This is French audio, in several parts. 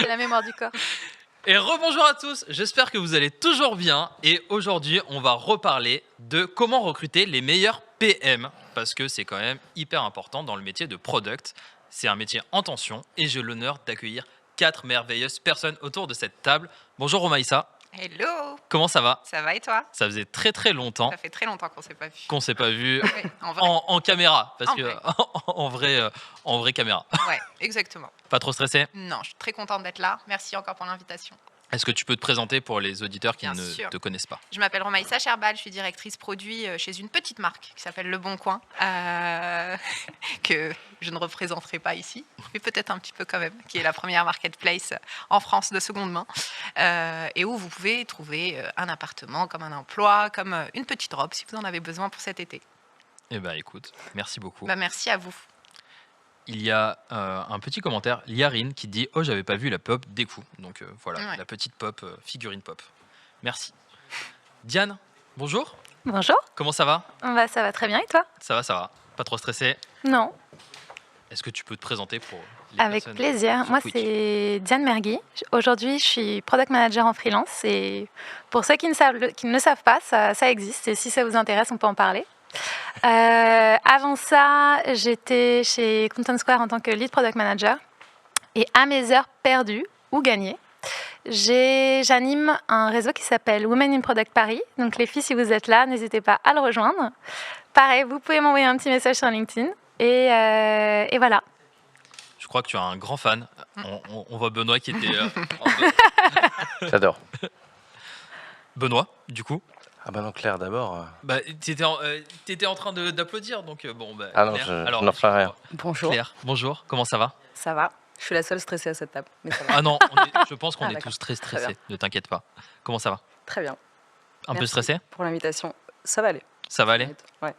la mémoire du corps. Et rebonjour à tous, j'espère que vous allez toujours bien. Et aujourd'hui, on va reparler de comment recruter les meilleurs PM. Parce que c'est quand même hyper important dans le métier de product. C'est un métier en tension et j'ai l'honneur d'accueillir 4 merveilleuses personnes autour de cette table. Bonjour Romaïssa. Hello. Comment ça va? Ça va et toi? Ça faisait très très longtemps Ça fait très longtemps qu'on s'est pas vu. qu'on s'est pas vu Oui, en vrai. en caméra. Parce En que vrai. en vraie caméra. Ouais, exactement. Pas trop stressé? Non, je suis très contente d'être là. Merci encore pour l'invitation. Est-ce que tu peux te présenter pour les auditeurs qui Bien ne sûr. te connaissent pas? Je m'appelle Romaïssa Cherbal, je suis directrice produit chez une petite marque qui s'appelle Le Bon Coin, que je ne représenterai pas ici, mais peut-être un petit peu quand même, qui est la première marketplace en France de seconde main, et où vous pouvez trouver un appartement, comme un emploi, comme une petite robe si vous en avez besoin pour cet été. Eh ben écoute, merci beaucoup. Bah, merci à vous. Il y a un petit commentaire, Liarine, qui dit « Oh, j'avais pas vu la pop des coups ». Donc voilà, Ouais. la petite pop, figurine pop. Merci. Diane, bonjour. Bonjour. Comment ça va? Bah, ça va très bien et toi? Ça va, ça va. Pas trop stressé? Non, Est-ce que tu peux te présenter pour les avec personnes plaisir. sur Moi, Twitch? c'est Diane Mergui. Aujourd'hui, je suis product manager en freelance. Et pour ceux qui ne le savent pas, ça existe. Et si ça vous intéresse, on peut en parler. Avant ça, j'étais chez Content Square en tant que lead product manager. Et à mes heures perdues ou gagnées, j'anime un réseau qui s'appelle Women in Product Paris. Donc les filles, si vous êtes là, n'hésitez pas à le rejoindre. Pareil, vous pouvez m'envoyer un petit message sur LinkedIn. Et voilà. Je crois que tu as un grand fan. On voit Benoît qui était... J'adore. Benoît, du coup. Ah bah non, Claire d'abord. Bah, t'étais en train d'applaudir, donc bon... Bah, Ah non, Claire. je Alors, n'en ferai rien. Bonjour, Claire, bonjour, comment ça va? ça va? Je suis la seule stressée à cette table, mais ça va. Ah non, je pense qu'on Ah, est d'accord. tous très Très stressés, bien. ne t'inquiète pas. Comment ça va? Très bien. Un peu Merci stressé? pour l'invitation. Ça va aller. Ça va aller? Ouais.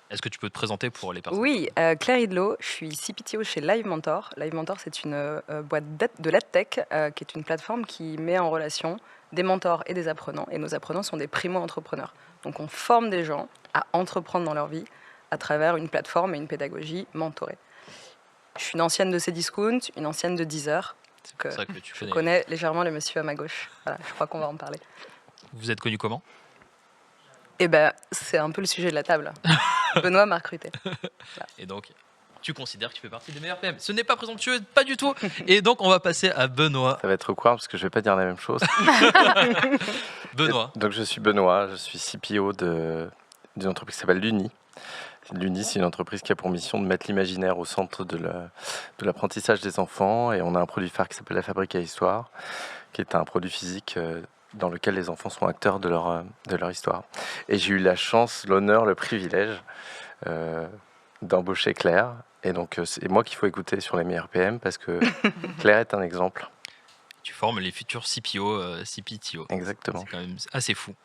Est-ce que tu peux te présenter pour les personnes? Oui, Claire Hidlot, je suis CPTO chez Live Mentor. Live Mentor, c'est une boîte de l'EdTech qui est une plateforme qui met en relation des mentors et des apprenants. Et nos apprenants sont des primo-entrepreneurs. Donc on forme des gens à entreprendre dans leur vie à travers une plateforme et une pédagogie mentorée. Je suis une ancienne de Cdiscount, une ancienne de Deezer. C'est pour ça que tu Je connais. connais légèrement le monsieur à ma gauche. Voilà, je crois qu'on va en parler. Vous êtes connu comment? Eh ben, c'est un peu le sujet de la table. Benoît m'a recruté. Et donc, tu considères que tu fais partie des meilleurs PM. Ce n'est pas présomptueux, pas du tout. Et donc, on va passer à Benoît. Ça va être awkward parce que je vais pas dire la même chose. Benoît. Donc je suis Benoît, je suis CPO d'une entreprise qui s'appelle l'Uni. L'Uni, c'est une entreprise qui a pour mission de mettre l'imaginaire au centre de l'apprentissage des enfants. Et on a un produit phare qui s'appelle la Fabrique à Histoire, qui est un produit physique dans lequel les enfants sont acteurs de leur histoire. Et j'ai eu la chance, l'honneur, le privilège d'embaucher Claire. Et donc, c'est moi qu'il faut écouter sur les meilleurs PM parce que Claire est un exemple. Tu formes les futurs CPO, CPTO. Exactement. C'est quand même assez fou.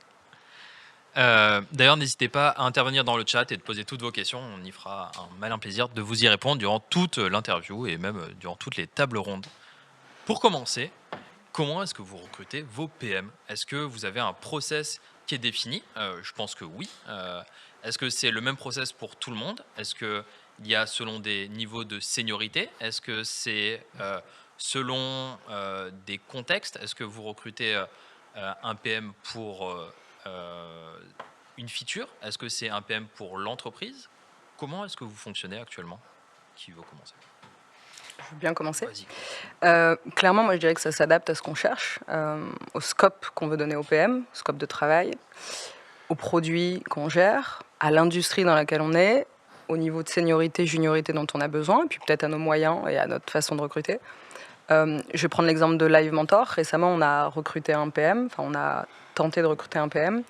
D'ailleurs, n'hésitez pas à intervenir dans le chat et de poser toutes vos questions. On y fera un malin plaisir de vous y répondre durant toute l'interview et même durant toutes les tables rondes. Pour commencer, comment est-ce que vous recrutez vos PM? Est-ce que vous avez un process qui est défini? Je pense que oui. Est-ce que c'est le même process pour tout le monde? Est-ce qu'il y a selon des niveaux de seniorité? Est-ce que c'est selon des contextes? Est-ce que vous recrutez un PM pour une feature? Est-ce que c'est un PM pour l'entreprise? Comment est-ce que vous fonctionnez actuellement? Qui veut commencer? Je veux bien commencer. Vas-y. Clairement, moi, je dirais que ça s'adapte à ce qu'on cherche, au scope qu'on veut donner au PM, au scope de travail, aux produits qu'on gère, à l'industrie dans laquelle on est, au niveau de seniorité, juniorité dont on a besoin, et puis peut-être à nos moyens et à notre façon de recruter. Je vais prendre l'exemple de Live Mentor. Récemment, on a recruté un PM, enfin, on a tenté de recruter un PM.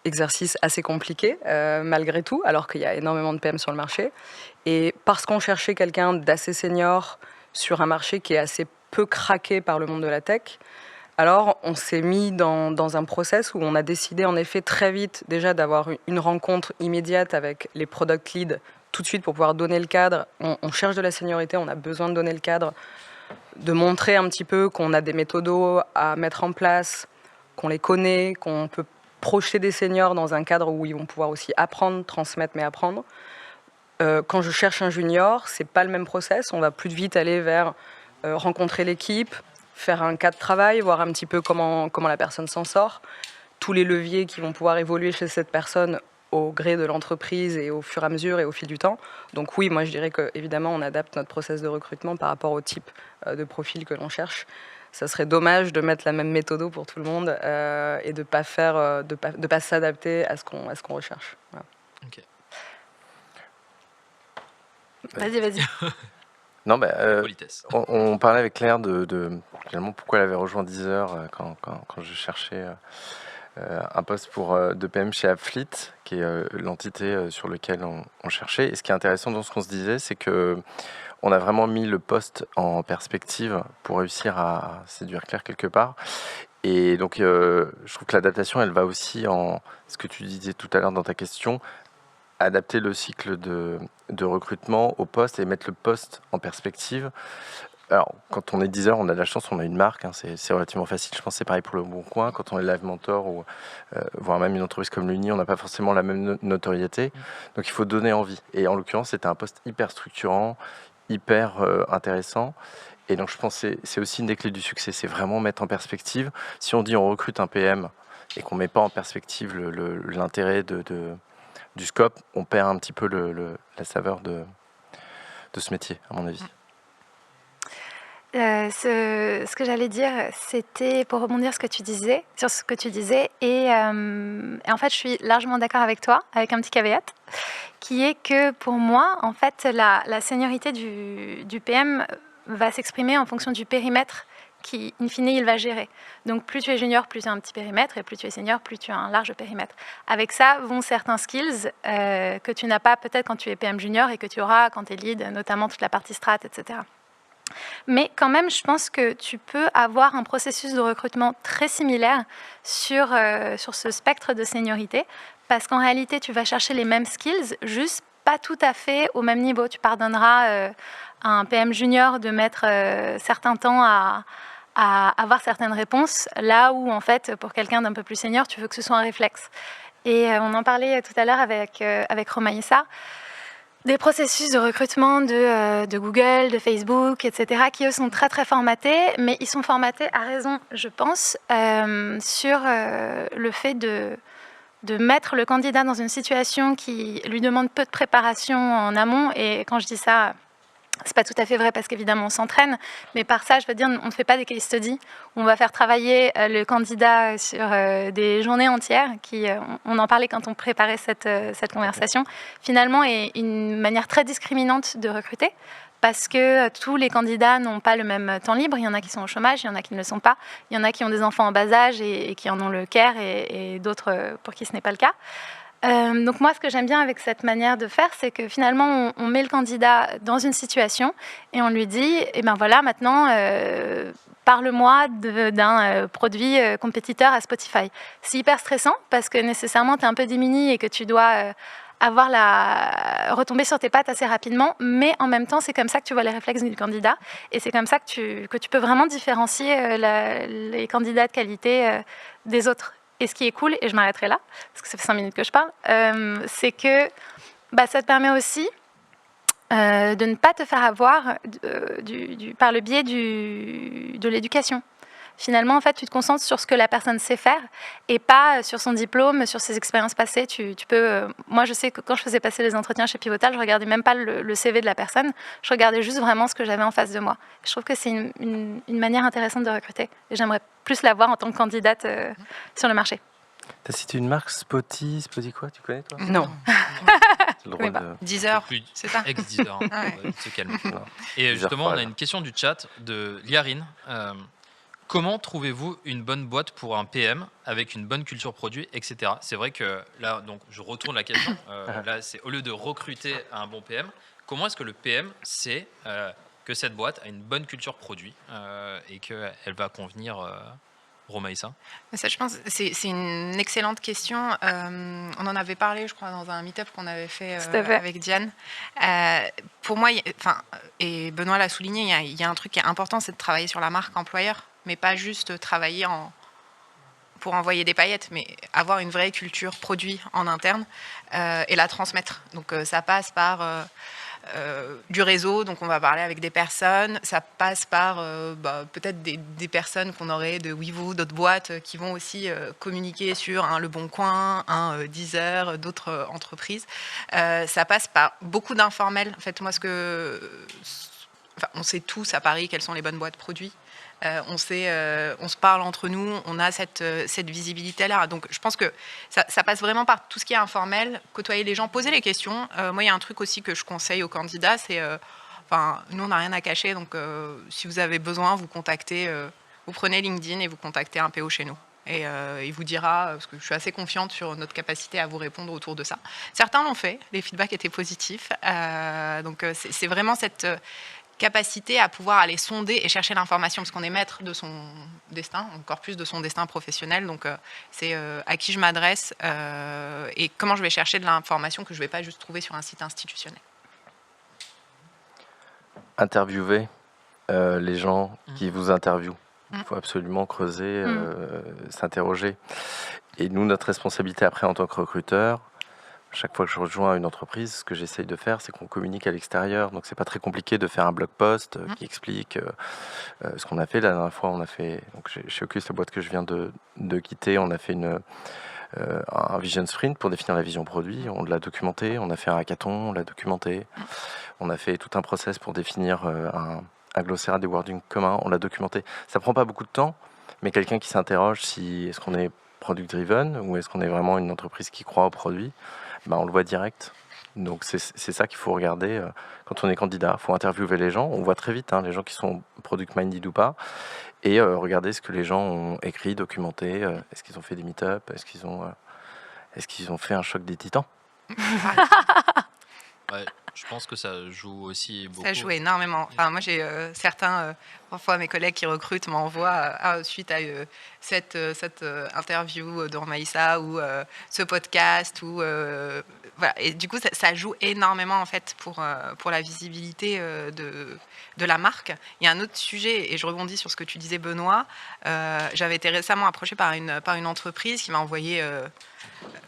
Exercice assez compliqué, malgré tout, alors qu'il y a énormément de PM sur le marché. Et parce qu'on cherchait quelqu'un d'assez senior sur un marché qui est assez peu craqué par le monde de la tech, alors on s'est mis dans un process où on a décidé en effet très vite déjà d'avoir une rencontre immédiate avec les product leads tout de suite pour pouvoir donner le cadre. On cherche de la seniorité, on a besoin de donner le cadre, de montrer un petit peu qu'on a des méthodos à mettre en place, qu'on les connaît, qu'on peut projeter des seniors dans un cadre où ils vont pouvoir aussi apprendre, transmettre, mais apprendre. Quand je cherche un junior, c'est pas le même process. On va plus vite aller vers rencontrer l'équipe, faire un cas de travail, voir un petit peu comment la personne s'en sort, tous les leviers qui vont pouvoir évoluer chez cette personne au gré de l'entreprise et au fur et à mesure et au fil du temps. Donc oui, moi je dirais qu'évidemment on adapte notre process de recrutement par rapport au type de profil que l'on cherche. Ça serait dommage de mettre la même méthode pour tout le monde et de pas s'adapter à ce qu'on recherche. Voilà. Ok. Vas-y. Non, Politesse. on parlait avec Claire de finalement pourquoi elle avait rejoint Deezer quand je cherchais un poste de PM chez Appfleet, qui est l'entité sur laquelle on cherchait. Et ce qui est intéressant dans ce qu'on se disait, c'est que on a vraiment mis le poste en perspective pour réussir à séduire Claire quelque part. Et donc, je trouve que l'adaptation, elle va aussi en ce que tu disais tout à l'heure dans ta question, adapter le cycle de recrutement au poste et mettre le poste en perspective. Alors, quand on est Deezer, on a de la chance, on a une marque, hein, c'est relativement facile. Je pense que c'est pareil pour Le Bon Coin. Quand on est Live Mentor ou voire même une entreprise comme l'Uni, on n'a pas forcément la même notoriété. Donc, il faut donner envie. Et en l'occurrence, c'était un poste hyper structurant, hyper intéressant. Et donc, je pense que c'est aussi une des clés du succès. C'est vraiment mettre en perspective. Si on dit on recrute un PM et qu'on ne met pas en perspective l'intérêt du scope, on perd un petit peu la saveur de ce métier, à mon avis. Ce que j'allais dire, c'était pour rebondir sur ce que tu disais. Et en fait, je suis largement d'accord avec toi, avec un petit caveat, qui est que pour moi, en fait, la seniorité du PM va s'exprimer en fonction du périmètre qui, in fine, il va gérer. Donc, plus tu es junior, plus tu as un petit périmètre, et plus tu es senior, plus tu as un large périmètre. Avec ça vont certains skills que tu n'as pas peut-être quand tu es PM junior et que tu auras quand tu es lead, notamment toute la partie strat, etc. Mais quand même, je pense que tu peux avoir un processus de recrutement très similaire sur ce spectre de seniorité, parce qu'en réalité, tu vas chercher les mêmes skills, juste pas tout à fait au même niveau. Tu pardonneras à un PM junior de mettre certains temps à avoir certaines réponses, là où, en fait, pour quelqu'un d'un peu plus senior, tu veux que ce soit un réflexe. Et on en parlait tout à l'heure avec Romaïssa, des processus de recrutement de Google, de Facebook, etc., qui, eux, sont très, très formatés, mais ils sont formatés à raison, je pense, sur le fait de mettre le candidat dans une situation qui lui demande peu de préparation en amont. Et quand je dis ça, c'est pas tout à fait vrai parce qu'évidemment on s'entraîne, mais par ça je veux dire on ne fait pas des case studies où on va faire travailler le candidat sur des journées entières qui, on en parlait quand on préparait cette conversation, finalement est une manière très discriminante de recruter parce que tous les candidats n'ont pas le même temps libre. Il y en a qui sont au chômage, il y en a qui ne le sont pas, il y en a qui ont des enfants en bas âge et qui en ont le care et d'autres pour qui ce n'est pas le cas. Donc moi, ce que j'aime bien avec cette manière de faire, c'est que finalement, on met le candidat dans une situation et on lui dit, eh ben voilà, maintenant, parle-moi d'un produit compétiteur à Spotify. C'est hyper stressant parce que nécessairement, tu es un peu démuni et que tu dois retomber sur tes pattes assez rapidement, mais en même temps, c'est comme ça que tu vois les réflexes du candidat et c'est comme ça que tu peux vraiment différencier les candidats de qualité des autres. Et ce qui est cool, et je m'arrêterai là, parce que ça fait 5 minutes que je parle, c'est que ça te permet aussi de ne pas te faire avoir par le biais de l'éducation. Finalement, en fait, tu te concentres sur ce que la personne sait faire et pas sur son diplôme, sur ses expériences passées. Tu peux. Moi, je sais que quand je faisais passer les entretiens chez Pivotal, je regardais même pas le CV de la personne. Je regardais juste vraiment ce que j'avais en face de moi. Je trouve que c'est une manière intéressante de recruter. Et j'aimerais plus l'avoir en tant que candidate sur le marché. T'as cité une marque, Spotify quoi? Tu connais, toi? Non. C'est le rôle de... Deezer, c'est ça. Ex-Deezer, se calme. Et justement, on a une question du chat de Liarine. Comment trouvez-vous une bonne boîte pour un PM avec une bonne culture produit, etc. C'est vrai que là, donc, je retourne la question. Là, c'est au lieu de recruter un bon PM, comment est-ce que le PM sait que cette boîte a une bonne culture produit et qu'elle va convenir Romaïssa? Ça, je pense, c'est une excellente question. On en avait parlé, je crois, dans un meet-up qu'on avait fait avec Diane. Pour moi, et Benoît l'a souligné, il y a un truc qui est important, c'est de travailler sur la marque employeur, mais pas juste travailler pour envoyer des paillettes, mais avoir une vraie culture produit en interne et la transmettre. Donc ça passe par du réseau, donc on va parler avec des personnes. Ça passe par peut-être des personnes qu'on aurait de Wevo, d'autres boîtes qui vont aussi communiquer sur Le Bon Coin, Deezer, d'autres entreprises. Ça passe par beaucoup d'informels. En fait, moi, on sait tous à Paris quelles sont les bonnes boîtes produits. On se parle entre nous, on a cette visibilité-là. Donc, je pense que ça passe vraiment par tout ce qui est informel, côtoyer les gens, poser les questions. Moi, il y a un truc aussi que je conseille aux candidats, c'est, nous, on n'a rien à cacher, donc si vous avez besoin, vous contactez, vous prenez LinkedIn et vous contactez un PO chez nous. Et il vous dira, parce que je suis assez confiante sur notre capacité à vous répondre autour de ça. Certains l'ont fait, les feedbacks étaient positifs. Donc, c'est vraiment cette capacité à pouvoir aller sonder et chercher l'information, parce qu'on est maître de son destin, encore plus de son destin professionnel. Donc, c'est à qui je m'adresse et comment je vais chercher de l'information que je ne vais pas juste trouver sur un site institutionnel. Interviewer les gens qui vous interviewent. Il faut absolument creuser, s'interroger. Et nous, notre responsabilité après en tant que recruteur, chaque fois que je rejoins une entreprise, ce que j'essaye de faire, c'est qu'on communique à l'extérieur. Donc, c'est pas très compliqué de faire un blog post qui explique ce qu'on a fait. La dernière fois, on a fait, donc chez Ocus, la boîte que je viens de quitter, on a fait un vision sprint pour définir la vision produit. On l'a documenté. On a fait un hackathon, on l'a documenté. On a fait tout un process pour définir un glossaire des wordings communs. On l'a documenté. Ça prend pas beaucoup de temps, mais quelqu'un qui s'interroge si est-ce qu'on est product driven ou est-ce qu'on est vraiment une entreprise qui croit au produit, on le voit direct. Donc c'est ça qu'il faut regarder quand on est candidat. Il faut interviewer les gens. On voit très vite les gens qui sont product minded ou pas. Et regarder ce que les gens ont écrit, documenté. Est-ce qu'ils ont fait des meet-up? Est-ce qu'ils ont fait un choc des titans? Ouais, je pense que ça joue aussi beaucoup. Ça joue énormément. Enfin, moi, j'ai certains, parfois mes collègues qui recrutent m'envoient suite à cette interview de Maïssa ou ce podcast. Voilà. Et du coup, ça joue énormément en fait pour la visibilité de la marque. Il y a un autre sujet, et je rebondis sur ce que tu disais, Benoît. J'avais été récemment approchée par une entreprise qui m'a envoyé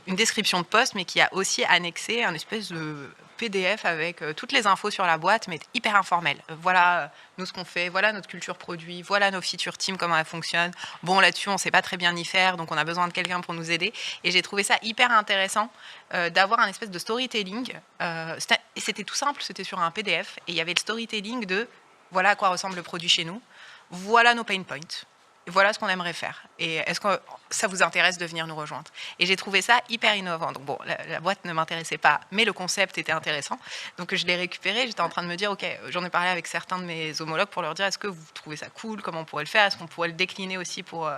une description de poste, mais qui a aussi annexé un espèce de PDF avec toutes les infos sur la boîte, mais hyper informel. Voilà nous ce qu'on fait, voilà notre culture produit, voilà nos feature teams, comment elles fonctionnent. Bon, là-dessus, on ne sait pas très bien y faire, donc on a besoin de quelqu'un pour nous aider. Et j'ai trouvé ça hyper intéressant d'avoir un espèce de storytelling. C'était tout simple, c'était sur un PDF, et il y avait le storytelling de voilà à quoi ressemble le produit chez nous, voilà nos pain points. Voilà ce qu'on aimerait faire. Et est-ce que ça vous intéresse de venir nous rejoindre? Et j'ai trouvé ça hyper innovant. Donc bon, la boîte ne m'intéressait pas, mais le concept était intéressant. Donc je l'ai récupéré. J'étais en train de me dire, ok, j'en ai parlé avec certains de mes homologues pour leur dire, est-ce que vous trouvez ça cool? Comment on pourrait le faire? Est-ce qu'on pourrait le décliner aussi pour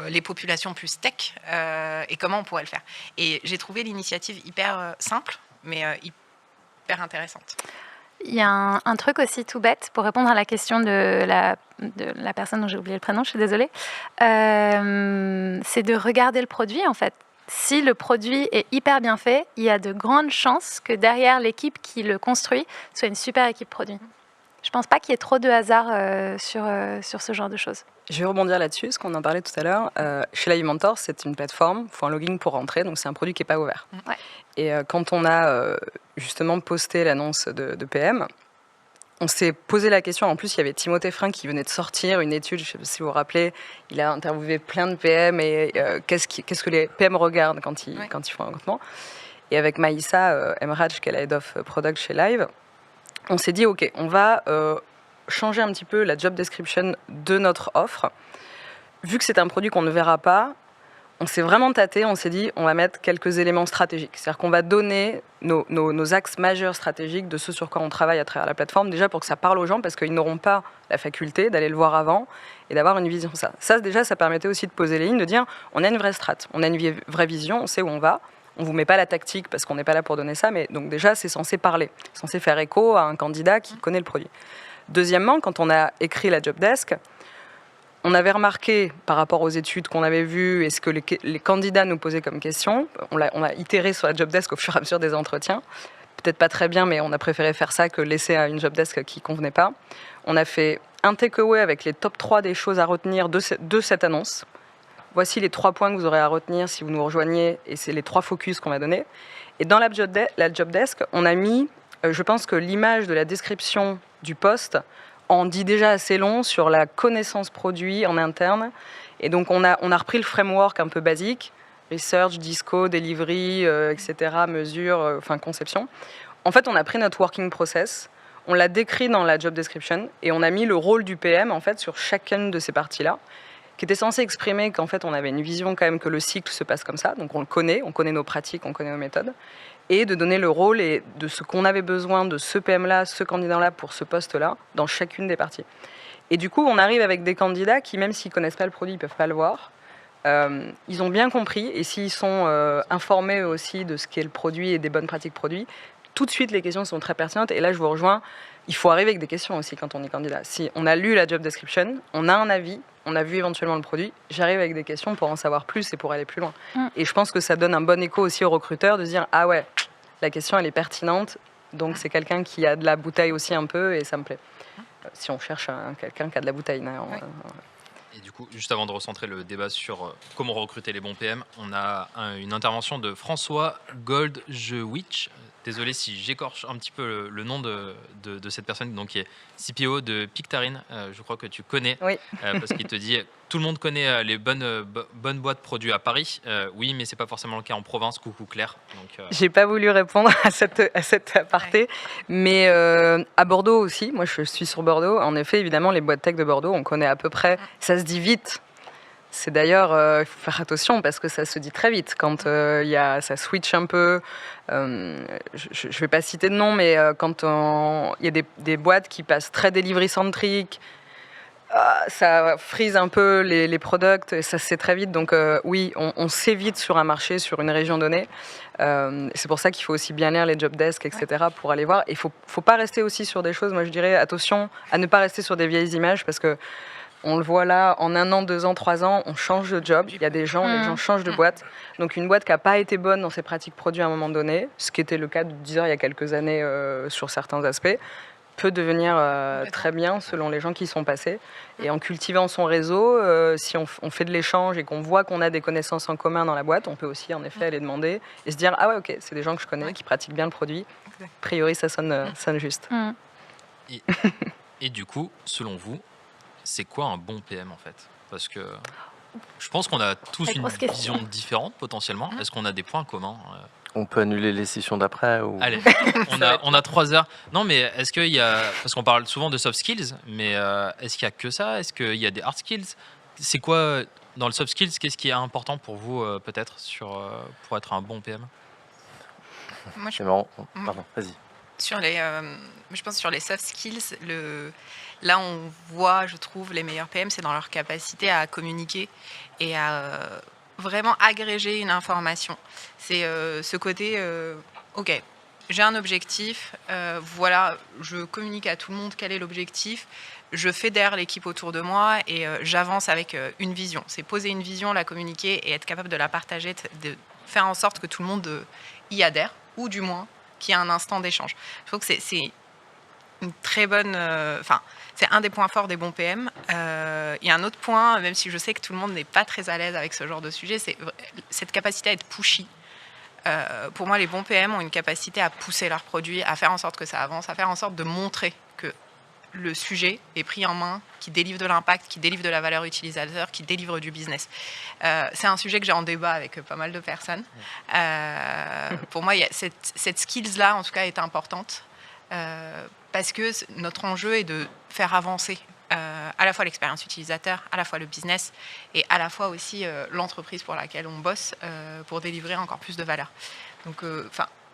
les populations plus tech? Et comment on pourrait le faire? Et j'ai trouvé l'initiative hyper simple, mais hyper intéressante. Il y a un truc aussi tout bête pour répondre à la question de la personne dont j'ai oublié le prénom, je suis désolée. C'est de regarder le produit en fait. Si le produit est hyper bien fait, il y a de grandes chances que derrière l'équipe qui le construit soit une super équipe produit. Je ne pense pas qu'il y ait trop de hasard sur ce genre de choses. Je vais rebondir là-dessus, parce qu'on en parlait tout à l'heure. Chez Live Mentor, c'est une plateforme, il faut un login pour rentrer, donc c'est un produit qui n'est pas ouvert. Ouais. Et quand on a justement posté l'annonce de PM, on s'est posé la question. En plus, il y avait Timothée Frein qui venait de sortir une étude, je ne sais pas si vous vous rappelez, il a interviewé plein de PM et qu'est-ce que les PM regardent quand ils font un recrutement. Et avec Maïssa Emraj, qui est la Head of Product chez Live, on s'est dit, OK, on va changer un petit peu la job description de notre offre. Vu que c'est un produit qu'on ne verra pas, on s'est vraiment tâté, on s'est dit, on va mettre quelques éléments stratégiques. C'est-à-dire qu'on va donner nos axes majeurs stratégiques de ce sur quoi on travaille à travers la plateforme, déjà pour que ça parle aux gens, parce qu'ils n'auront pas la faculté d'aller le voir avant et d'avoir une vision. Ça, déjà, ça permettait aussi de poser les lignes, de dire, on a une vraie strat, on a une vraie vision, on sait où on va. On ne vous met pas la tactique parce qu'on n'est pas là pour donner ça, mais donc déjà, c'est censé parler, c'est censé faire écho à un candidat qui connaît le produit. Deuxièmement, quand on a écrit la job desk, on avait remarqué, par rapport aux études qu'on avait vues et ce que les candidats nous posaient comme question, on a itéré sur la job desk au fur et à mesure des entretiens. Peut-être pas très bien, mais on a préféré faire ça que laisser à une job desk qui ne convenait pas. On a fait un takeaway avec les top 3 des choses à retenir de cette annonce. Voici les 3 points que vous aurez à retenir si vous nous rejoignez, et c'est les 3 focus qu'on va donner. Et dans la job desk, on a mis Je pense que l'image de la description du poste en dit déjà assez long sur la connaissance produit en interne. Et donc, on a repris le framework un peu basique, research, disco, delivery, etc., mesure, conception. En fait, on a pris notre working process, on l'a décrit dans la job description et on a mis le rôle du PM en fait sur chacune de ces parties-là, qui était censé exprimer qu'en fait on avait une vision quand même que le cycle se passe comme ça, donc on connaît nos pratiques, on connaît nos méthodes, et de donner le rôle et de ce qu'on avait besoin de ce PM-là, ce candidat-là pour ce poste-là, dans chacune des parties. Et du coup, on arrive avec des candidats qui, même s'ils connaissent pas le produit, ils peuvent pas le voir. Ils ont bien compris, et s'ils sont informés aussi de ce qu'est le produit et des bonnes pratiques produits, tout de suite les questions sont très pertinentes. Et là, je vous rejoins, il faut arriver avec des questions aussi quand on est candidat. Si on a lu la job description, on a un avis, on a vu éventuellement le produit, j'arrive avec des questions pour en savoir plus et pour aller plus loin. Et je pense que ça donne un bon écho aussi aux recruteurs de se dire « Ah ouais, la question elle est pertinente, donc c'est quelqu'un qui a de la bouteille aussi un peu et ça me plaît. » Si on cherche quelqu'un qui a de la bouteille. Et du coup, juste avant de recentrer le débat sur comment recruter les bons PM, on a une intervention de François Goldjewicz. Désolé si j'écorche un petit peu le nom de cette personne, donc qui est CPO de Pictarine. Je crois que tu connais, Oui. parce qu'il te dit tout le monde connaît les bonnes boîtes produits à Paris. Oui, mais c'est pas forcément le cas en province. Coucou Claire. Donc, J'ai pas voulu répondre à cette aparté, mais à Bordeaux aussi. Moi, je suis sur Bordeaux. En effet, évidemment, les boîtes tech de Bordeaux, on connaît à peu près. Ça se dit vite. C'est d'ailleurs, il faut faire attention parce que ça se dit très vite quand ça switch un peu. Je ne vais pas citer de nom, mais quand il y a des boîtes qui passent très delivery centrique, ça frise un peu les products et ça se sait très vite. Donc oui, on sait vite sur un marché, sur une région donnée. C'est pour ça qu'il faut aussi bien lire les job desks, etc. pour aller voir. Et il faut pas rester aussi sur des choses. Moi, je dirais attention à ne pas rester sur des vieilles images parce que on le voit là, en 1 an, 2 ans, 3 ans, on change de job. Il y a les gens changent de boîte. Donc une boîte qui n'a pas été bonne dans ses pratiques produits à un moment donné, ce qui était le cas de Deezer il y a quelques années sur certains aspects, peut devenir très bien selon les gens qui y sont passés. Et en cultivant son réseau, si on fait de l'échange et qu'on voit qu'on a des connaissances en commun dans la boîte, on peut aussi en effet aller demander et se dire « Ah ouais, ok, c'est des gens que je connais, qui pratiquent bien le produit. A priori, ça sonne juste. » Et du coup, selon vous, c'est quoi un bon PM en fait? Parce que je pense qu'on a tous une vision différente potentiellement. Est-ce qu'on a des points communs? On peut annuler les sessions d'après ou... Allez, on a 3 heures. Non, mais est-ce qu'il y a... Parce qu'on parle souvent de soft skills, mais est-ce qu'il y a que ça? Est-ce qu'il y a des hard skills? C'est quoi, dans le soft skills, qu'est-ce qui est important pour vous peut-être pour être un bon PM? Moi, C'est marrant. Pardon, vas-y. Je pense sur les soft skills, là on voit, je trouve, les meilleurs PM, c'est dans leur capacité à communiquer et à vraiment agréger une information. C'est ce côté, ok, j'ai un objectif, voilà, je communique à tout le monde quel est l'objectif, je fédère l'équipe autour de moi et j'avance avec une vision. C'est poser une vision, la communiquer et être capable de la partager, de faire en sorte que tout le monde y adhère, ou du moins qu'il y ait un instant d'échange. Je trouve que c'est une très bonne... c'est un des points forts des bons PM. Il y a un autre point, même si je sais que tout le monde n'est pas très à l'aise avec ce genre de sujet, c'est cette capacité à être pushy. Pour moi, les bons PM ont une capacité à pousser leurs produits, à faire en sorte que ça avance, à faire en sorte de montrer que le sujet est pris en main, qui délivre de l'impact, qui délivre de la valeur utilisateur, qui délivre du business. C'est un sujet que j'ai en débat avec pas mal de personnes. Pour moi, cette skills-là, en tout cas, est importante parce que notre enjeu est de faire avancer à la fois l'expérience utilisateur, à la fois le business et à la fois aussi l'entreprise pour laquelle on bosse pour délivrer encore plus de valeur. Donc,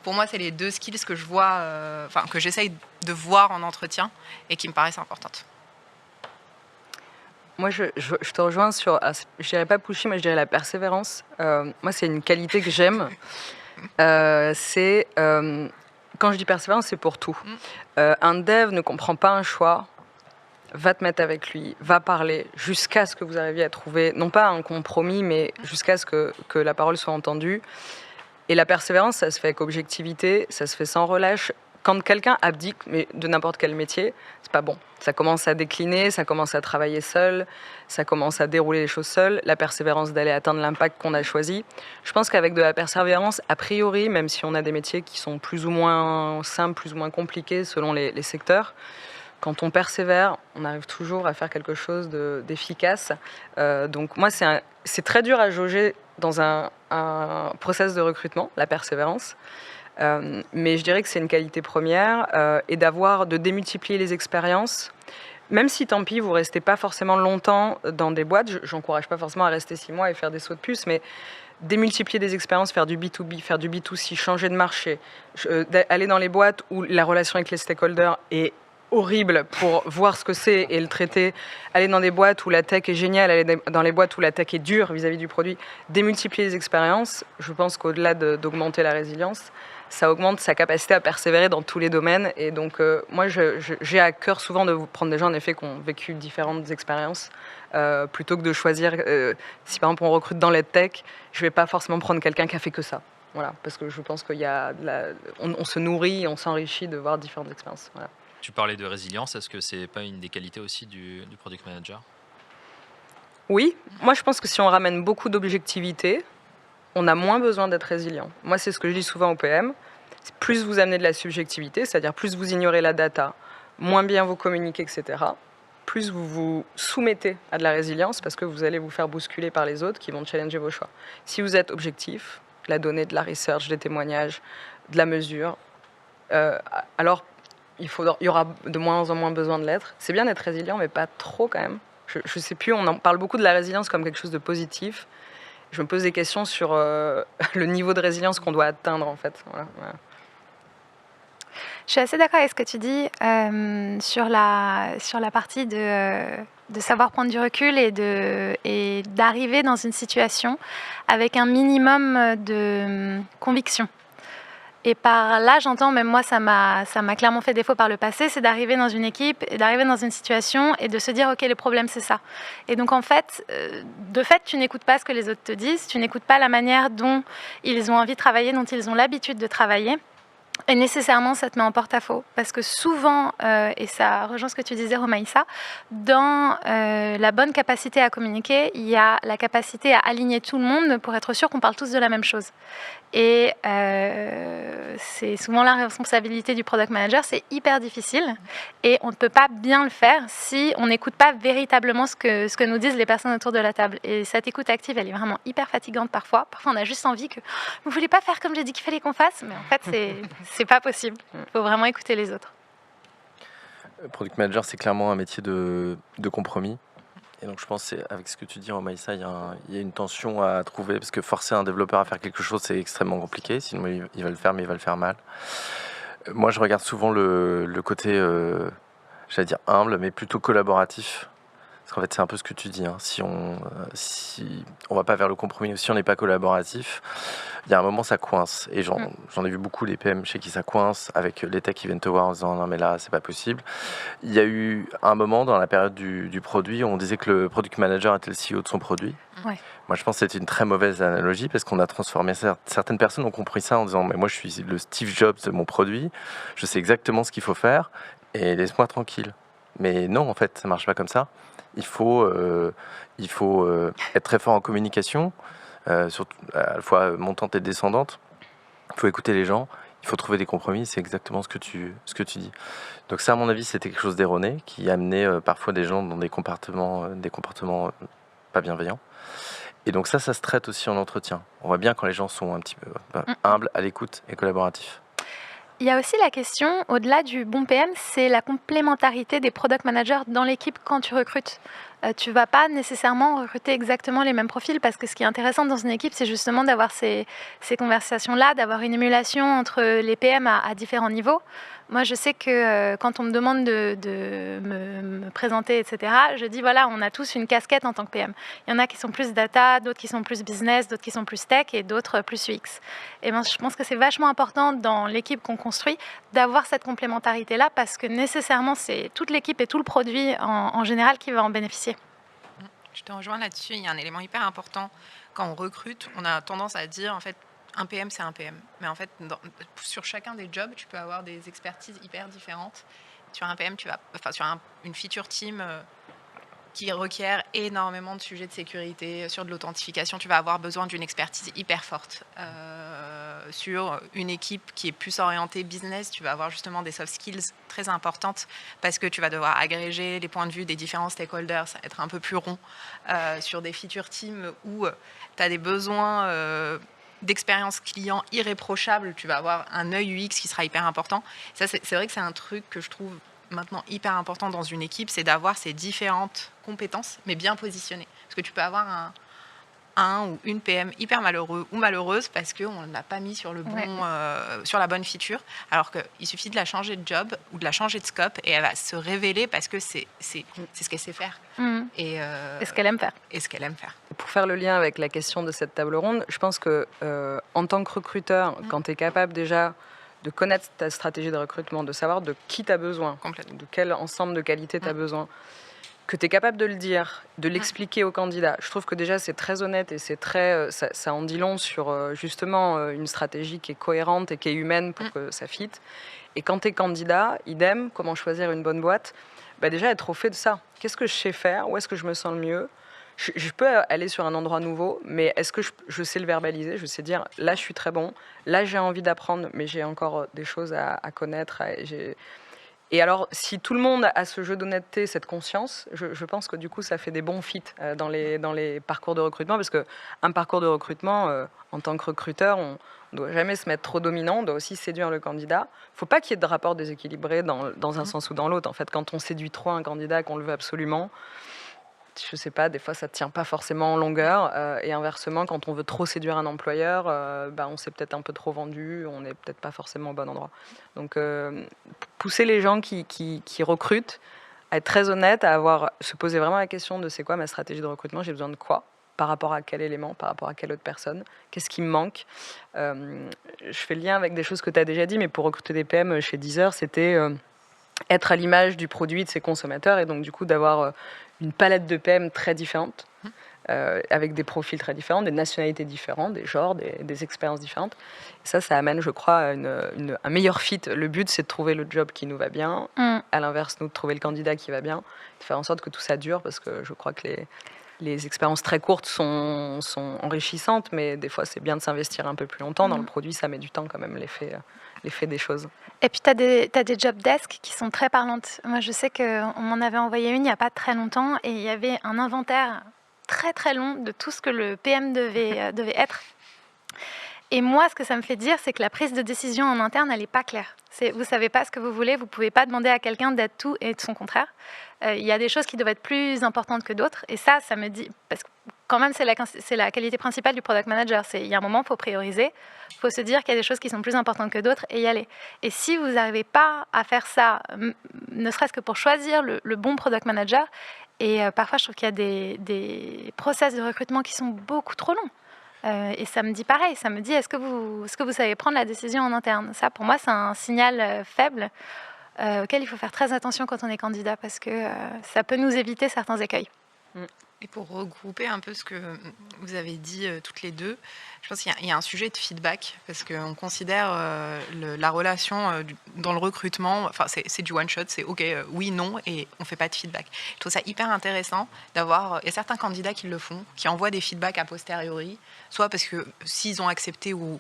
pour moi, c'est les 2 skills que je vois, que j'essaye de voir en entretien et qui me paraissent importantes. Moi, je te rejoins sur, je dirais pas pushy, mais je dirais la persévérance. Moi, c'est une qualité que j'aime. Quand je dis persévérance, c'est pour tout. Un dev ne comprend pas un choix, va te mettre avec lui, va parler jusqu'à ce que vous arriviez à trouver, non pas un compromis, mais jusqu'à ce que la parole soit entendue. Et la persévérance, ça se fait avec objectivité, ça se fait sans relâche. quand quelqu'un abdique, mais de n'importe quel métier, c'est pas bon. Ça commence à décliner, ça commence à travailler seul, ça commence à dérouler les choses seul, la persévérance d'aller atteindre l'impact qu'on a choisi. Je pense qu'avec de la persévérance, a priori, même si on a des métiers qui sont plus ou moins simples, plus ou moins compliqués selon les secteurs, quand on persévère, on arrive toujours à faire quelque chose d'efficace. Donc moi, c'est très dur à jauger dans un process de recrutement, la persévérance. Mais je dirais que c'est une qualité première et de démultiplier les expériences. Même si, tant pis, vous restez pas forcément longtemps dans des boîtes, j'encourage pas forcément à rester 6 mois et faire des sauts de puce, mais démultiplier des expériences, faire du B2B, faire du B2C, changer de marché, aller dans les boîtes où la relation avec les stakeholders est horrible pour voir ce que c'est et le traiter, aller dans des boîtes où la tech est géniale, aller dans les boîtes où la tech est dure vis-à-vis du produit, démultiplier les expériences, je pense qu'au-delà d'augmenter la résilience, ça augmente sa capacité à persévérer dans tous les domaines. Et donc, moi, j'ai à cœur souvent de prendre des gens, en effet, qui ont vécu différentes expériences, plutôt que de choisir, si par exemple on recrute dans l'EdTech, je ne vais pas forcément prendre quelqu'un qui a fait que ça. Voilà, parce que je pense qu'il y a on se nourrit, on s'enrichit de voir différentes expériences. Voilà. Tu parlais de résilience, est-ce que c'est pas une des qualités aussi du product manager? Oui, moi je pense que si on ramène beaucoup d'objectivité, on a moins besoin d'être résilient. Moi, c'est ce que je dis souvent au PM. Plus vous amenez de la subjectivité, c'est-à-dire plus vous ignorez la data, moins bien vous communiquez, etc., plus vous vous soumettez à de la résilience parce que vous allez vous faire bousculer par les autres qui vont challenger vos choix. Si vous êtes objectif, de la donnée, de la research, des témoignages, de la mesure, alors il y aura de moins en moins besoin de l'être. C'est bien d'être résilient, mais pas trop quand même. Je ne sais plus, on en parle beaucoup de la résilience comme quelque chose de positif. Je me pose des questions sur le niveau de résilience qu'on doit atteindre, en fait. Voilà. Je suis assez d'accord avec ce que tu dis sur la partie de savoir prendre du recul et d'arriver dans une situation avec un minimum de conviction. Et par là, j'entends, même moi, ça m'a clairement fait défaut par le passé, c'est d'arriver dans une équipe, et d'arriver dans une situation et de se dire, OK, le problème, c'est ça. Et donc, en fait, tu n'écoutes pas ce que les autres te disent, tu n'écoutes pas la manière dont ils ont envie de travailler, dont ils ont l'habitude de travailler. Et nécessairement, ça te met en porte-à-faux. Parce que souvent, et ça rejoint ce que tu disais, Romaïssa, dans la bonne capacité à communiquer, il y a la capacité à aligner tout le monde pour être sûr qu'on parle tous de la même chose. Et c'est souvent la responsabilité du product manager, c'est hyper difficile. Et on ne peut pas bien le faire si on n'écoute pas véritablement ce que nous disent les personnes autour de la table. Et cette écoute active, elle est vraiment hyper fatigante parfois. Parfois, on a juste envie que vous ne voulez pas faire comme j'ai dit qu'il fallait qu'on fasse, mais en fait, c'est pas possible. Il faut vraiment écouter les autres. Product manager, c'est clairement un métier de compromis. Et donc, je pense avec ce que tu dis, Romaïssa, il y a une tension à trouver parce que forcer un développeur à faire quelque chose, c'est extrêmement compliqué. Sinon, il va le faire, mais il va le faire mal. Moi, je regarde souvent le côté, j'allais dire humble, mais plutôt collaboratif. Parce qu'en fait, c'est un peu ce que tu dis. Si on va pas vers le compromis ou si on n'est pas collaboratif, il y a un moment, ça coince. Et j'en ai vu beaucoup, les PM chez qui ça coince, avec les techs qui viennent te voir en disant non, mais là, c'est pas possible. Il y a eu un moment dans la période du produit où on disait que le product manager était le CEO de son produit. Ouais. Moi, je pense que c'était une très mauvaise analogie parce qu'on a transformé certaines personnes ont compris ça en disant mais moi, je suis le Steve Jobs de mon produit, je sais exactement ce qu'il faut faire et laisse-moi tranquille. Mais non, en fait, ça marche pas comme ça. Il faut être très fort en communication, surtout à la fois montante et descendante. Il faut écouter les gens, il faut trouver des compromis, c'est exactement ce que tu dis. Donc ça, à mon avis, c'était quelque chose d'erroné qui amenait parfois des gens dans des comportements pas bienveillants. Et donc ça se traite aussi en entretien. On voit bien quand les gens sont un petit peu humbles, à l'écoute et collaboratifs. Il y a aussi la question, au-delà du bon PM, c'est la complémentarité des product managers dans l'équipe quand tu recrutes. Tu ne vas pas nécessairement recruter exactement les mêmes profils parce que ce qui est intéressant dans une équipe, c'est justement d'avoir ces conversations-là, d'avoir une émulation entre les PM à différents niveaux. Moi, je sais que quand on me demande de me présenter, etc., je dis, voilà, on a tous une casquette en tant que PM. Il y en a qui sont plus data, d'autres qui sont plus business, d'autres qui sont plus tech et d'autres plus UX. Et ben, je pense que c'est vachement important dans l'équipe qu'on construit d'avoir cette complémentarité-là parce que nécessairement, c'est toute l'équipe et tout le produit en général qui va en bénéficier. Je te rejoins là-dessus. Il y a un élément hyper important. Quand on recrute, on a tendance à dire, en fait, un PM, c'est un PM. Mais en fait, sur chacun des jobs, tu peux avoir des expertises hyper différentes. Sur un PM, sur une feature team qui requiert énormément de sujets de sécurité, sur de l'authentification, tu vas avoir besoin d'une expertise hyper forte. Sur une équipe qui est plus orientée business, tu vas avoir justement des soft skills très importantes parce que tu vas devoir agréger les points de vue des différents stakeholders, être un peu plus rond. Sur des feature teams où tu as des besoins d'expérience client irréprochable, tu vas avoir un œil UX qui sera hyper important. Ça, c'est vrai que c'est un truc que je trouve maintenant hyper important dans une équipe, c'est d'avoir ces différentes compétences, mais bien positionnées. Parce que tu peux avoir un ou une PM hyper malheureux ou malheureuse parce qu'on ne l'a pas mis sur, sur la bonne feature, alors qu'il suffit de la changer de job ou de la changer de scope et elle va se révéler parce que c'est ce qu'elle sait faire. Et ce qu'elle aime faire. Et ce qu'elle aime faire. Pour faire le lien avec la question de cette table ronde, je pense que en tant que recruteur, quand tu es capable déjà de connaître ta stratégie de recrutement, de savoir de qui tu as besoin, de quel ensemble de qualités tu as besoin, que tu es capable de le dire, de l'expliquer au candidat. Je trouve que déjà c'est très honnête et c'est très, ça en dit long sur justement une stratégie qui est cohérente et qui est humaine pour que ça fitte. Et quand tu es candidat, idem, comment choisir une bonne boîte, déjà être au fait de ça. Qu'est-ce que je sais faire? Où est-ce que je me sens le mieux? Je peux aller sur un endroit nouveau, mais est-ce que je sais le verbaliser? Je sais dire, là, je suis très bon, là, j'ai envie d'apprendre, mais j'ai encore des choses à connaître. Et alors, si tout le monde a ce jeu d'honnêteté, cette conscience, je pense que du coup, ça fait des bons fits dans les parcours de recrutement, parce qu'un parcours de recrutement, en tant que recruteur, on ne doit jamais se mettre trop dominant, on doit aussi séduire le candidat. Il ne faut pas qu'il y ait de rapport déséquilibré dans un sens ou dans l'autre. En fait, quand on séduit trop un candidat, qu'on le veut absolument, je sais pas, des fois ça ne tient pas forcément en longueur. Et inversement, quand on veut trop séduire un employeur, on s'est peut-être un peu trop vendu, on n'est peut-être pas forcément au bon endroit. Donc pousser les gens qui recrutent à être très honnêtes, à se poser vraiment la question de c'est quoi ma stratégie de recrutement, j'ai besoin de quoi, par rapport à quel élément, par rapport à quelle autre personne, qu'est-ce qui me manque. Je fais le lien avec des choses que tu as déjà dit, mais pour recruter des PM chez Deezer, c'était être à l'image du produit de ses consommateurs et donc du coup d'avoir une palette de PM très différente, avec des profils très différents, des nationalités différentes, des genres, des expériences différentes. Et ça amène, je crois, à un meilleur fit. Le but, c'est de trouver le job qui nous va bien. À l'inverse, nous, de trouver le candidat qui va bien, de faire en sorte que tout ça dure, parce que je crois que les expériences très courtes sont enrichissantes, mais des fois, c'est bien de s'investir un peu plus longtemps. Dans le produit, ça met du temps quand même, l'effet des choses. Et puis, tu as des job desks qui sont très parlantes. Moi, je sais qu'on m'en avait envoyé une il n'y a pas très longtemps et il y avait un inventaire très, très long de tout ce que le PM devait être. Et moi, ce que ça me fait dire, c'est que la prise de décision en interne, elle n'est pas claire. Vous ne savez pas ce que vous voulez, vous ne pouvez pas demander à quelqu'un d'être tout et de son contraire. Il y a des choses qui doivent être plus importantes que d'autres. Et ça me dit... Parce que quand même, c'est la qualité principale du product manager. Il y a un moment, il faut prioriser. Il faut se dire qu'il y a des choses qui sont plus importantes que d'autres et y aller. Et si vous n'arrivez pas à faire ça, ne serait-ce que pour choisir le bon product manager, et parfois, je trouve qu'il y a des process de recrutement qui sont beaucoup trop longs. Et ça me dit pareil, ça me dit est-ce que vous savez prendre la décision en interne? Ça, pour moi, c'est un signal faible auquel il faut faire très attention quand on est candidat parce que ça peut nous éviter certains écueils. Et pour regrouper un peu ce que vous avez dit toutes les deux, je pense qu'il y a un sujet de feedback parce qu'on considère la relation dans le recrutement, c'est du one shot, c'est ok, oui, non, et on ne fait pas de feedback. Je trouve ça hyper intéressant d'avoir, il y a certains candidats qui le font, qui envoient des feedbacks a posteriori, soit parce que s'ils ont accepté ou,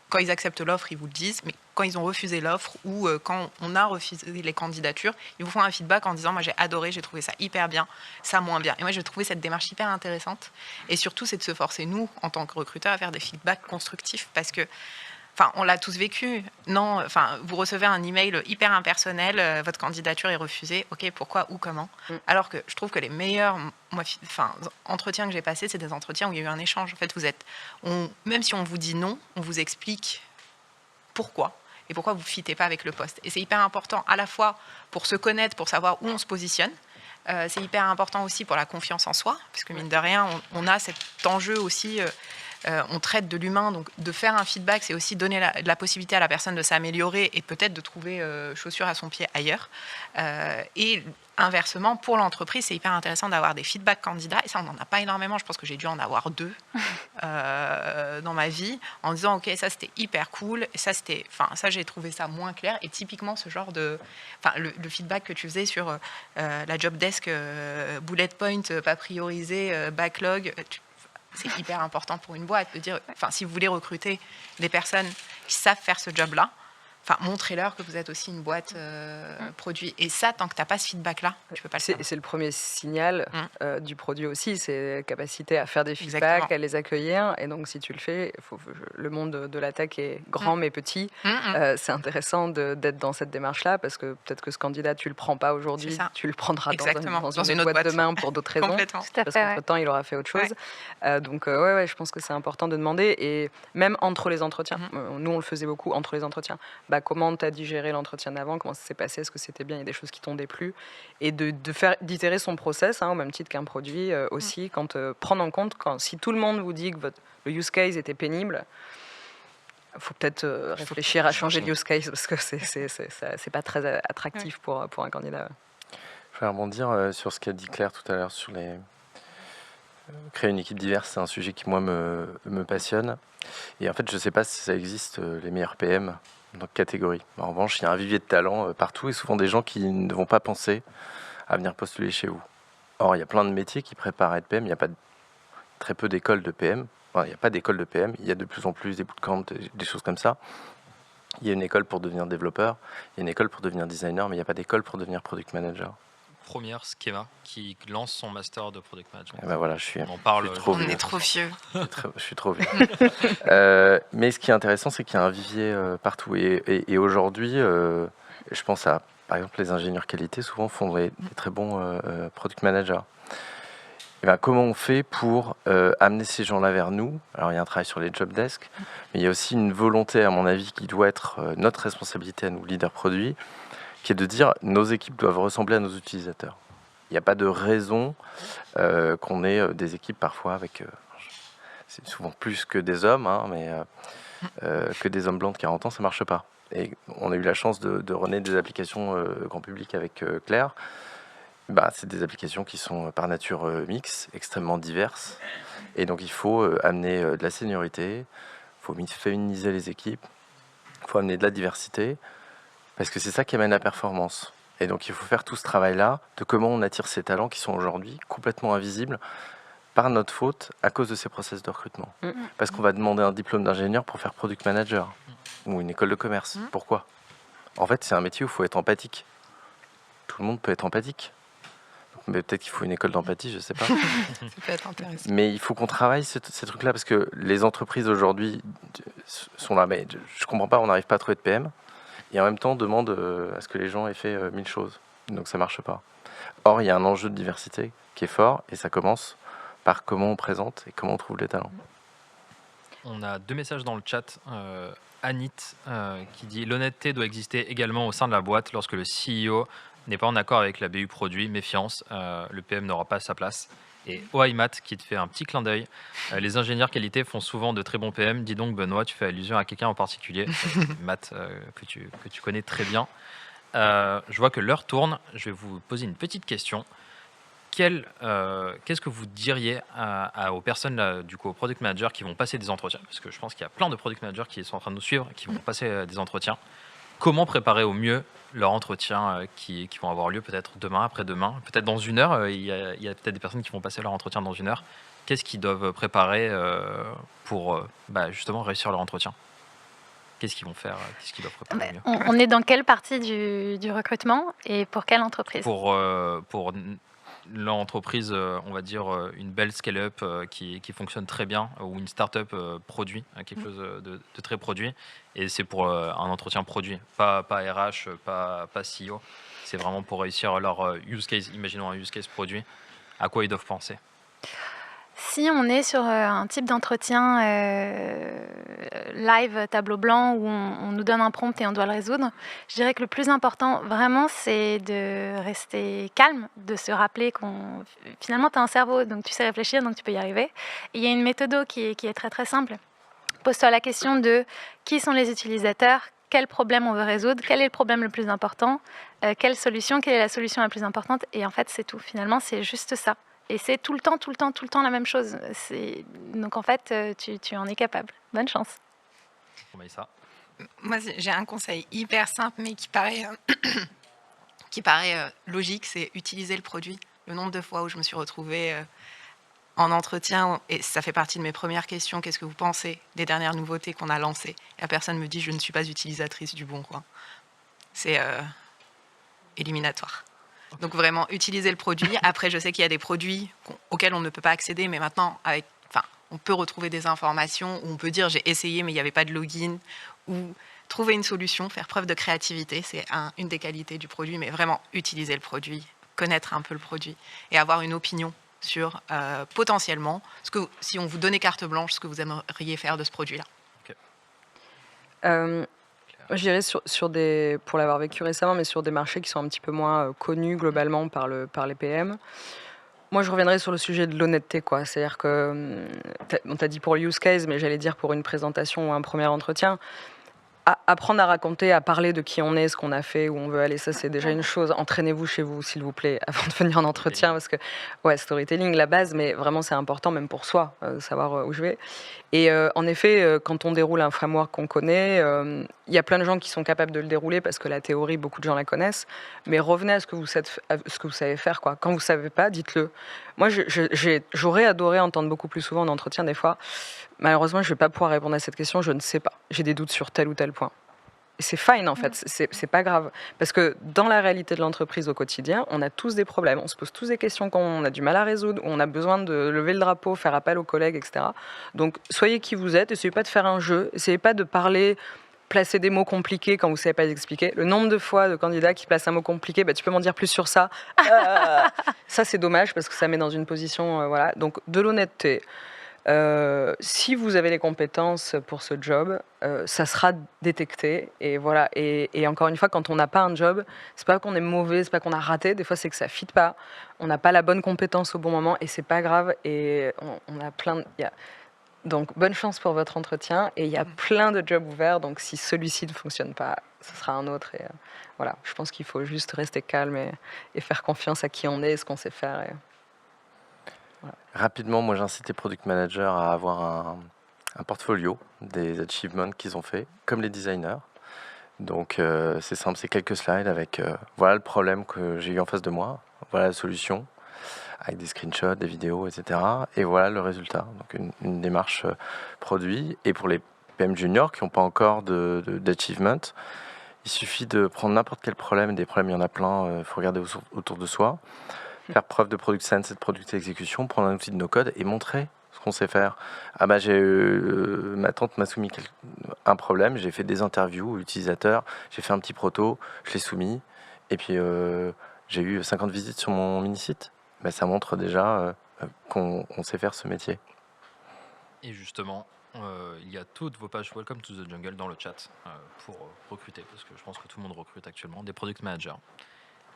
quand ils acceptent l'offre, ils vous le disent, mais quand ils ont refusé l'offre ou quand on a refusé les candidatures, ils vous font un feedback en disant « moi j'ai adoré, j'ai trouvé ça hyper bien, ça moins bien ». Et moi j'ai trouvé cette démarche hyper intéressante. Et surtout, c'est de se forcer, nous, en tant que recruteurs, à faire des feedbacks constructifs parce que, on l'a tous vécu. Non, vous recevez un email hyper impersonnel, votre candidature est refusée. Ok, pourquoi, où, comment? Alors que je trouve que les meilleurs entretiens que j'ai passés, c'est des entretiens où il y a eu un échange. En fait, même si on vous dit non, on vous explique pourquoi et pourquoi vous ne fitez pas avec le poste. Et c'est hyper important à la fois pour se connaître, pour savoir où on se positionne. C'est hyper important aussi pour la confiance en soi, parce que mine de rien, on a cet enjeu aussi... on traite de l'humain, donc de faire un feedback, c'est aussi donner la possibilité à la personne de s'améliorer et peut-être de trouver chaussure à son pied ailleurs. Et Inversement, pour l'entreprise, c'est hyper intéressant d'avoir des feedbacks candidats. Et ça, on n'en a pas énormément. Je pense que j'ai dû en avoir 2 dans ma vie, en disant, OK, ça, c'était hyper cool. Et ça, j'ai trouvé ça moins clair. Et typiquement, ce genre de... le feedback que tu faisais sur la job desk, bullet point, pas priorisé, backlog, c'est hyper important pour une boîte de dire, si vous voulez recruter des personnes qui savent faire ce job-là, montrez-leur que vous êtes aussi une boîte produit. Et ça, tant que tu n'as pas ce feedback-là, tu peux pas le faire. C'est le premier signal du produit aussi, c'est la capacité à faire des feedbacks, Exactement. à les accueillir. Et donc, si tu le fais, le monde de la tech est grand mais petit. C'est intéressant d'être dans cette démarche-là parce que peut-être que ce candidat, tu le prends pas aujourd'hui, C'est ça. tu le prendras Exactement. dans Dans une une autre boîte boîte. demain pour d'autres raisons. Complètement. Tout à Parce fait, ouais. qu'entre-temps, il aura fait autre chose. Donc, je pense que c'est important de demander. Et même entre les entretiens, nous, on le faisait beaucoup entre les entretiens. Comment tu as digéré l'entretien d'avant, comment ça s'est passé, est-ce que c'était bien, il y a des choses qui t'ont déplu, et d'itérer son process, au même titre qu'un produit aussi, prendre en compte, si tout le monde vous dit que le use case était pénible, il faut peut-être réfléchir à changer le use case, parce que c'est pas très attractif pour un candidat. Je vais rebondir sur ce qu'a dit Claire tout à l'heure sur créer une équipe diverse, c'est un sujet qui moi me passionne. Et en fait, je ne sais pas si ça existe les meilleurs PM dans catégorie. En revanche, il y a un vivier de talent partout et souvent des gens qui ne vont pas penser à venir postuler chez vous. Or, il y a plein de métiers qui préparent à être PM. Il n'y a pas très peu d'écoles de PM. Enfin, il n'y a pas d'école de PM. Il y a de plus en plus des bootcamps, des choses comme ça. Il y a une école pour devenir développeur, il y a une école pour devenir designer, mais il n'y a pas d'école pour devenir product manager. Première Schema qui lance son master de product management. Et ben voilà, je suis On en parle. je suis trop On vieux. est trop vieux. Je suis trop vieux. Mais ce qui est intéressant, c'est qu'il y a un vivier partout. Et aujourd'hui, je pense à, par exemple, les ingénieurs qualité, souvent font des très bons product managers. Et ben, comment on fait pour amener ces gens-là vers nous? Alors, il y a un travail sur les job desks, mais il y a aussi une volonté, à mon avis, qui doit être notre responsabilité à nous, leaders produits, qui est de dire nos équipes doivent ressembler à nos utilisateurs. Il n'y a pas de raison qu'on ait des équipes parfois avec, c'est souvent plus que des hommes, mais que des hommes blancs de 40 ans, ça ne marche pas. Et on a eu la chance de renaître des applications grand public avec Claire. C'est des applications qui sont par nature mixtes, extrêmement diverses. Et donc il faut amener de la seniorité, il faut féminiser les équipes, il faut amener de la diversité, parce que c'est ça qui amène la performance. Et donc il faut faire tout ce travail-là de comment on attire ces talents qui sont aujourd'hui complètement invisibles par notre faute à cause de ces process de recrutement. Parce qu'on va demander un diplôme d'ingénieur pour faire product manager ou une école de commerce. Pourquoi? En fait, c'est un métier où il faut être empathique. Tout le monde peut être empathique. Mais peut-être qu'il faut une école d'empathie, je ne sais pas. Ça peut être intéressant. Mais il faut qu'on travaille ces trucs-là parce que les entreprises aujourd'hui sont là. Mais je ne comprends pas, on n'arrive pas à trouver de PM. Et en même temps, on demande à ce que les gens aient fait 1000 choses. Donc ça ne marche pas. Or, il y a un enjeu de diversité qui est fort et ça commence par comment on présente et comment on trouve les talents. On a 2 messages dans le chat. Anit qui dit « L'honnêteté doit exister également au sein de la boîte lorsque le CEO n'est pas en accord avec la BU produit. Méfiance, le PM n'aura pas sa place. » Et Oaimat qui te fait un petit clin d'œil. Les ingénieurs qualité font souvent de très bons PM. Dis donc, Benoît, tu fais allusion à quelqu'un en particulier. Matt, que tu connais très bien. Je vois que l'heure tourne. Je vais vous poser une petite question. Qu'est-ce que vous diriez aux personnes, là, du coup, aux product managers qui vont passer des entretiens? Parce que je pense qu'il y a plein de product managers qui sont en train de nous suivre, qui vont passer des entretiens. Comment préparer au mieux leur entretien qui vont avoir lieu peut-être demain, après-demain, peut-être dans 1 heure? Il y a peut-être des personnes qui vont passer leur entretien dans 1 heure. Qu'est-ce qu'ils doivent préparer pour justement réussir leur entretien? Qu'est-ce qu'ils vont faire? Qu'est-ce qu'ils doivent préparer au mieux? On est dans quelle partie du recrutement et pour quelle entreprise? Pour l'entreprise, on va dire une belle scale-up qui fonctionne très bien, ou une start-up produit, quelque chose de très produit, et c'est pour un entretien produit, pas RH, pas CEO, c'est vraiment pour réussir leur use case. Imaginons un use case produit, à quoi ils doivent penser. Si on est sur un type d'entretien live, tableau blanc, où on nous donne un prompt et on doit le résoudre, je dirais que le plus important, vraiment, c'est de rester calme, de se rappeler finalement, tu as un cerveau, donc tu sais réfléchir, donc tu peux y arriver. Et il y a une méthode qui est très très simple. Pose-toi la question de qui sont les utilisateurs, quel problème on veut résoudre, quel est le problème le plus important, quelle est la solution la plus importante. Et en fait, c'est tout. Finalement, c'est juste ça. Et c'est tout le temps la même chose. Donc en fait, tu en es capable. Bonne chance. Maïssa. Moi, j'ai un conseil hyper simple, mais qui paraît, logique, c'est utiliser le produit. Le nombre de fois où je me suis retrouvée en entretien, et ça fait partie de mes premières questions, qu'est-ce que vous pensez des dernières nouveautés qu'on a lancées? Et la personne me dit, je ne suis pas utilisatrice du Bon Coin. C'est éliminatoire. Donc vraiment, utiliser le produit. Après, je sais qu'il y a des produits auxquels on ne peut pas accéder, mais maintenant, on peut retrouver des informations où on peut dire, j'ai essayé, mais il n'y avait pas de login, ou trouver une solution, faire preuve de créativité, c'est une des qualités du produit, mais vraiment utiliser le produit, connaître un peu le produit et avoir une opinion sur potentiellement, si on vous donnait carte blanche, ce que vous aimeriez faire de ce produit-là. Je dirais pour l'avoir vécu récemment, mais sur des marchés qui sont un petit peu moins connus globalement par les PM. Moi, je reviendrai sur le sujet de l'honnêteté, quoi. C'est-à-dire que, on t'a dit pour le use case, mais j'allais dire pour une présentation ou un premier entretien, apprendre à raconter, à parler de qui on est, ce qu'on a fait, où on veut aller, ça c'est déjà une chose. Entraînez-vous chez vous, s'il vous plaît, avant de venir en entretien, parce que, storytelling, la base, mais vraiment c'est important, même pour soi, savoir où je vais. Et en effet, quand on déroule un framework qu'on connaît, il y a plein de gens qui sont capables de le dérouler, parce que la théorie, beaucoup de gens la connaissent, mais revenez à ce que vous savez faire, quoi. Quand vous ne savez pas, dites-le. Moi, j'aurais adoré entendre beaucoup plus souvent en entretien, des fois, malheureusement, je ne vais pas pouvoir répondre à cette question, je ne sais pas. J'ai des doutes sur tel ou tel point. Et c'est fine, en fait, c'est pas grave. Parce que dans la réalité de l'entreprise au quotidien, on a tous des problèmes, on se pose tous des questions qu'on a du mal à résoudre, on a besoin de lever le drapeau, faire appel aux collègues, etc. Donc, soyez qui vous êtes, essayez pas de faire un jeu, essayez pas de parler, placer des mots compliqués quand vous ne savez pas les expliquer. Le nombre de fois de candidats qui placent un mot compliqué, tu peux m'en dire plus sur ça. Ça, c'est dommage, parce que ça met dans une position... voilà. Donc, de l'honnêteté. Si vous avez les compétences pour ce job, ça sera détecté. Et voilà. Et encore une fois, quand on n'a pas un job, c'est pas qu'on est mauvais, c'est pas qu'on a raté. Des fois, c'est que ça fit pas. On n'a pas la bonne compétence au bon moment, et c'est pas grave. Et on a plein. Donc, bonne chance pour votre entretien. Et il y a plein de jobs ouverts. Donc, si celui-ci ne fonctionne pas, ce sera un autre. Et voilà. Je pense qu'il faut juste rester calme et faire confiance à qui on est et ce qu'on sait faire. Voilà. Rapidement, moi j'incite les product managers à avoir un portfolio des achievements qu'ils ont fait, comme les designers. Donc c'est simple, c'est quelques slides avec voilà le problème que j'ai eu en face de moi, voilà la solution, avec des screenshots, des vidéos, etc. Et voilà le résultat. Donc une démarche produit. Et pour les PM juniors qui n'ont pas encore d'achievement, il suffit de prendre n'importe quel problème, des problèmes il y en a plein, il faut regarder autour de soi. Faire preuve de product sense et de product exécution, prendre un outil de no-code et montrer ce qu'on sait faire. Ah bah ma tante m'a soumis un problème, j'ai fait des interviews utilisateurs, j'ai fait un petit proto, je l'ai soumis, et puis j'ai eu 50 visites sur mon mini-site. Bah, ça montre déjà qu'on sait faire ce métier. Et justement, il y a toutes vos pages Welcome to the Jungle dans le chat pour recruter, parce que je pense que tout le monde recrute actuellement des product managers.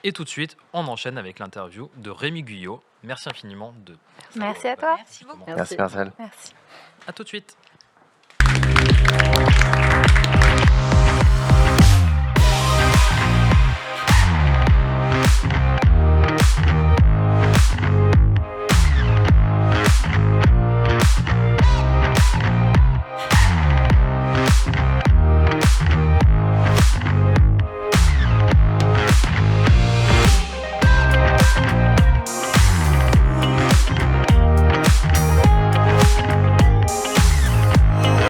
Et tout de suite, on enchaîne avec l'interview de Rémi Guyot. Merci infiniment de... Merci à toi. Merci beaucoup. Merci Marcel. Merci. À tout de suite.